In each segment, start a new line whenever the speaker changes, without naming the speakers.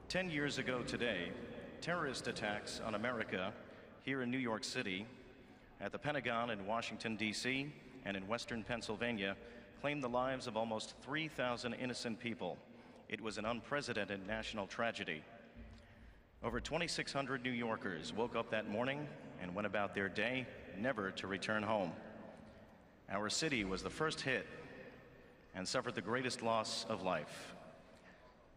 10 years ago today, terrorist attacks on America here in New York City, at the Pentagon in Washington, D.C., and in western Pennsylvania claimed the lives of almost 3,000 innocent people. It was an unprecedented national tragedy. Over 2,600 New Yorkers woke up that morning and went about their day, never to return home. Our city was the first hit and suffered the greatest loss of life.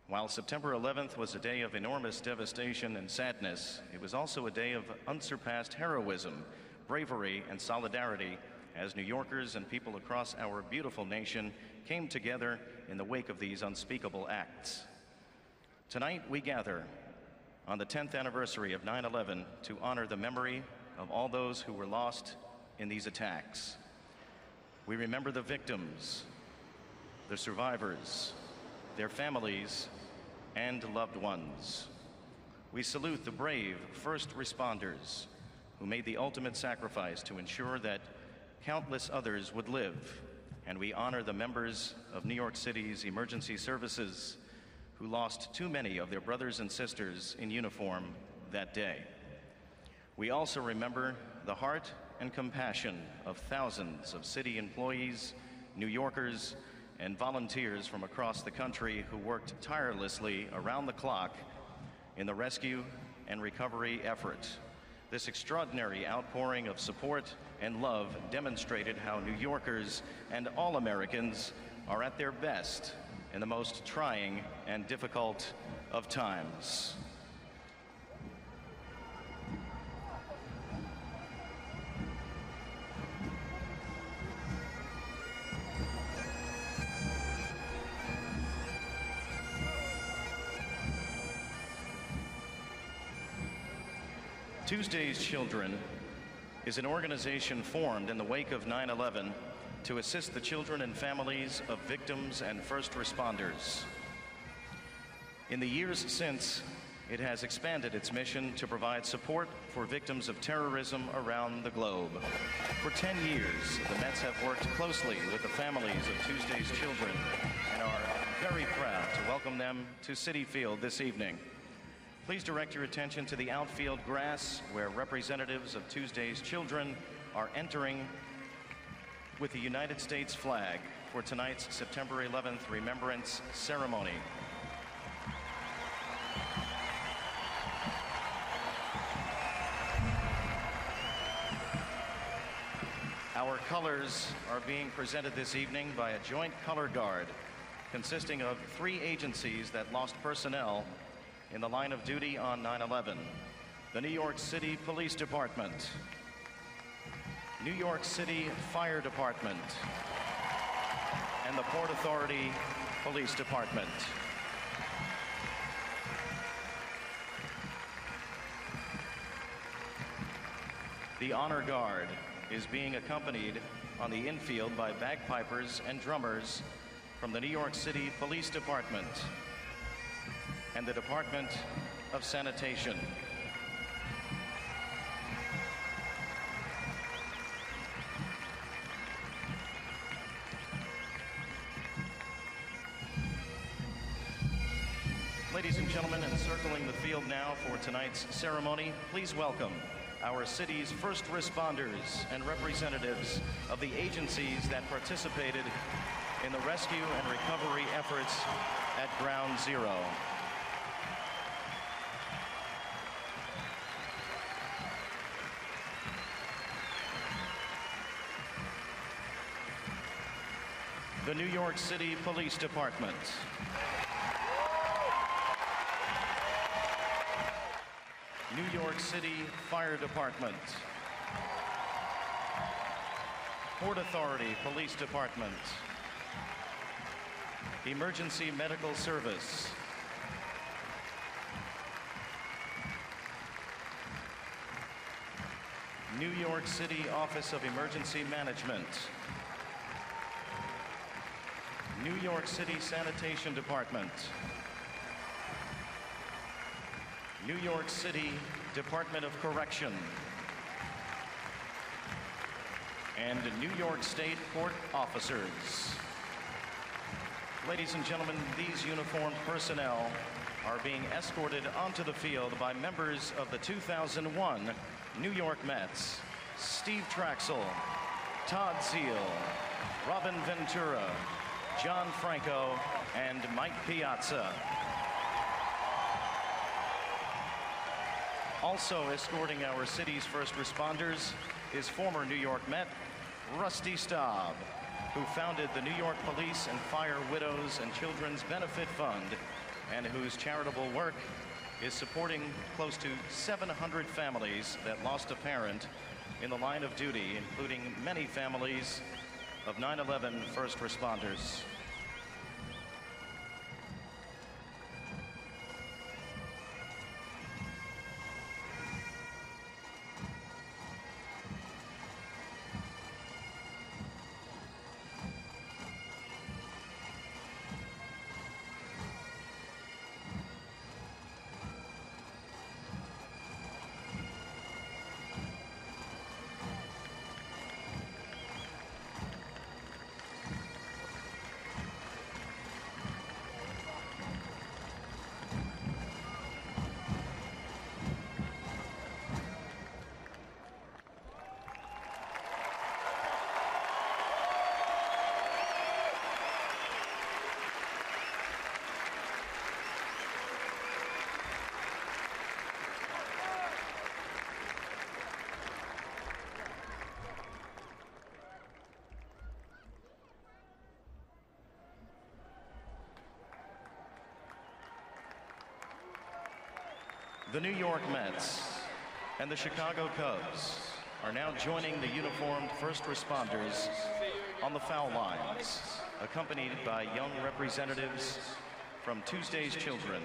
While September 11th was a day of enormous devastation and sadness, it was also a day of unsurpassed heroism, bravery, and solidarity as New Yorkers and people across our beautiful nation came together in the wake of these unspeakable acts. Tonight we gather on the 10th anniversary of 9/11 to honor the memory of all those who were lost in these attacks. We remember the victims, the survivors, their families, and loved ones. We salute the brave first responders who made the ultimate sacrifice to ensure that countless others would live, and we honor the members of New York City's emergency services who lost too many of their brothers and sisters in uniform that day. We also remember the heart and compassion of thousands of city employees, New Yorkers, and volunteers from across the country who worked tirelessly around the clock in the rescue and recovery effort. This extraordinary outpouring of support and love demonstrated how New Yorkers and all Americans are at their best in the most trying and difficult of times. Tuesday's Children is an organization formed in the wake of 9/11 to assist the children and families of victims and first responders. In the years since, it has expanded its mission to provide support for victims of terrorism around the globe. For 10 years, the Mets have worked closely with the families of Tuesday's Children and are very proud to welcome them to Citi Field this evening. Please direct your attention to the outfield grass where representatives of Tuesday's Children are entering with the United States flag for tonight's September 11th Remembrance Ceremony. Our colors are being presented this evening by a joint color guard consisting of 3 agencies that lost personnel in the line of duty on 9/11. The New York City Police Department, New York City Fire Department, and the Port Authority Police Department. The Honor Guard is being accompanied on the infield by bagpipers and drummers from the New York City Police Department and the Department of Sanitation. Ladies and gentlemen, encircling the field now for tonight's ceremony, please welcome our city's first responders and representatives of the agencies that participated in the rescue and recovery efforts at Ground Zero. The New York City Police Department. New York City Fire Department. Port Authority Police Department. Emergency Medical Service. New York City Office of Emergency Management. New York City Sanitation Department. New York City Department of Correction. And New York State Court officers. Ladies and gentlemen, these uniformed personnel are being escorted onto the field by members of the 2001 New York Mets: Steve Traxel, Todd Zeal, Robin Ventura, John Franco, and Mike Piazza. Also escorting our city's first responders is former New York Met Rusty Staub, who founded the New York Police and Fire Widows and Children's Benefit Fund, and whose charitable work is supporting close to 700 families that lost a parent in the line of duty, including many families of 9/11 first responders. The New York Mets and the Chicago Cubs are now joining the uniformed first responders on the foul lines, accompanied by young representatives from Tuesday's Children.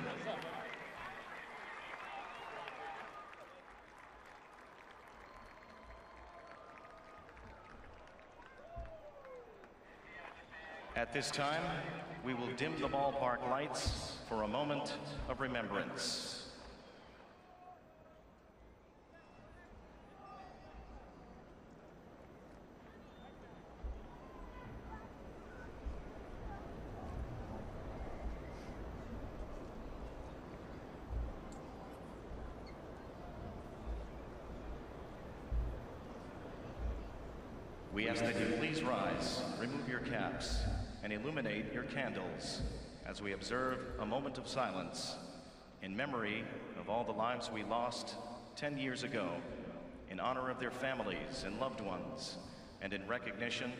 At this time, we will dim the ballpark lights for a moment of remembrance. We ask that you please rise, remove your caps, and illuminate your candles as we observe a moment of silence in memory of all the lives we lost 10 years ago, in honor of their families and loved ones, and in recognition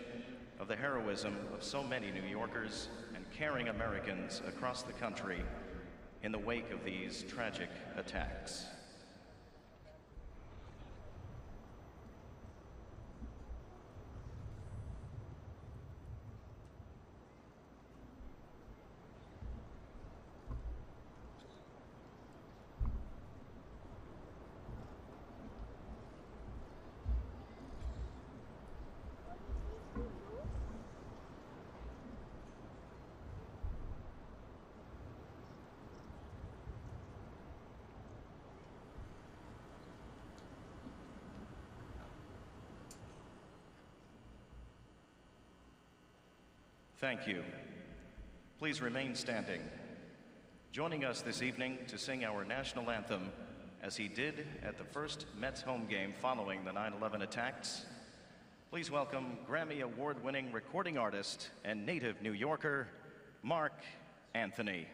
of the heroism of so many New Yorkers and caring Americans across the country in the wake of these tragic attacks. Thank you. Please remain standing. Joining us this evening to sing our national anthem, as he did at the first Mets home game following the 9/11 attacks, please welcome Grammy Award-winning recording artist and native New Yorker, Mark Anthony.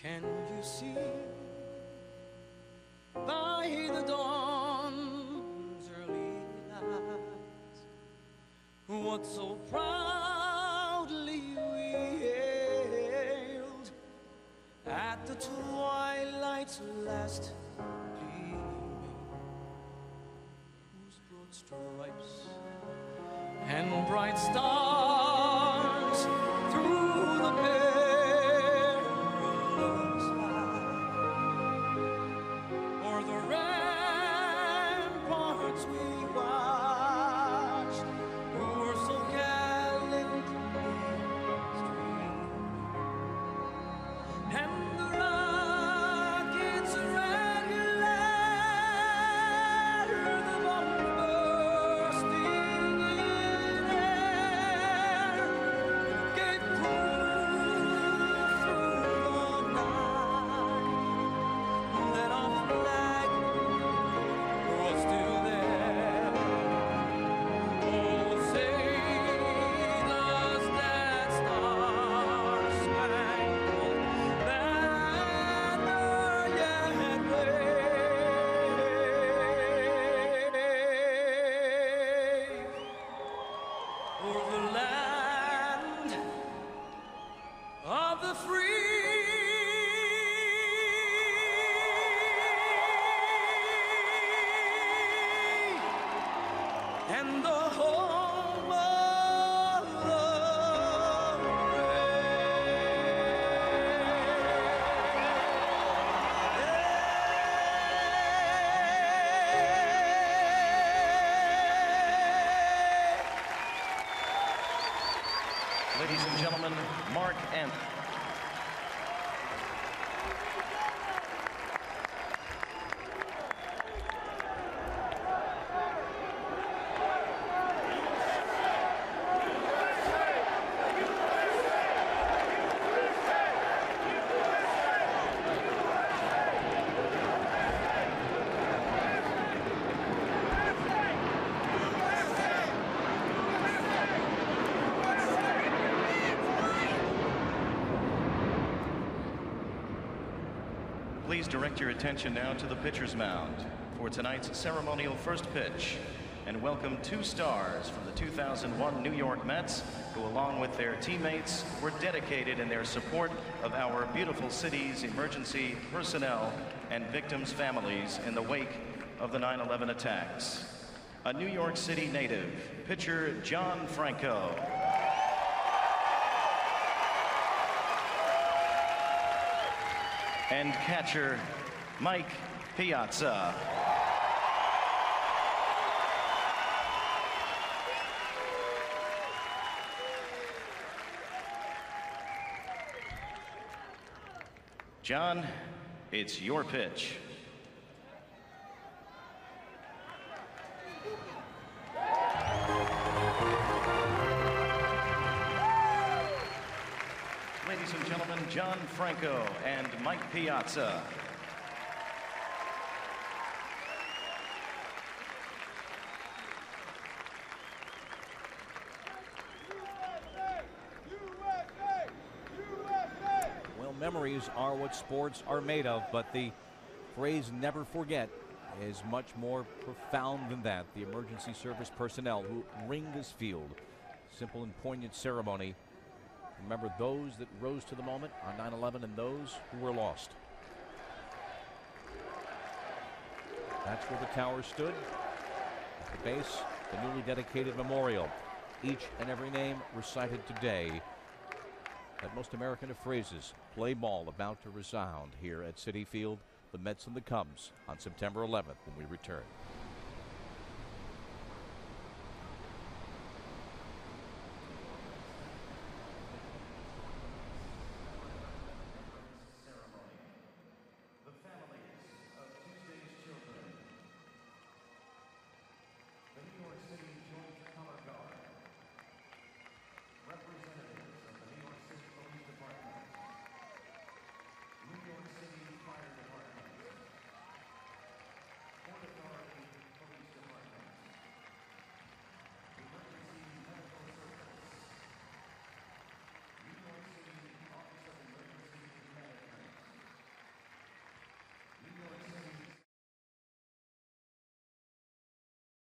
Can you see by the dawn's early light what so proudly we hailed at the twilight's last gleaming, whose broad stripes and bright stars through the and the home of the
Ladies and gentlemen, Mark and please direct your attention now to the pitcher's mound for tonight's ceremonial first pitch, and welcome two stars from the 2001 New York Mets who, along with their teammates, were dedicated in their support of our beautiful city's emergency personnel and victims' families in the wake of the 9/11 attacks. A New York City native, pitcher John Franco. And catcher Mike Piazza. John, it's your pitch. Ladies and gentlemen, John Franco and Mike Piazza.
Well, memories are what sports are made of, but the phrase never forget is much more profound than that. The emergency service personnel who ring this field. Simple and poignant ceremony. Remember those that rose to the moment on 9/11 and those who were lost. That's where the tower stood. At the base, the newly dedicated memorial. Each and every name recited today. That most American of phrases, play ball, about to resound here at Citi Field. The Mets and the Cubs on September 11th when we return.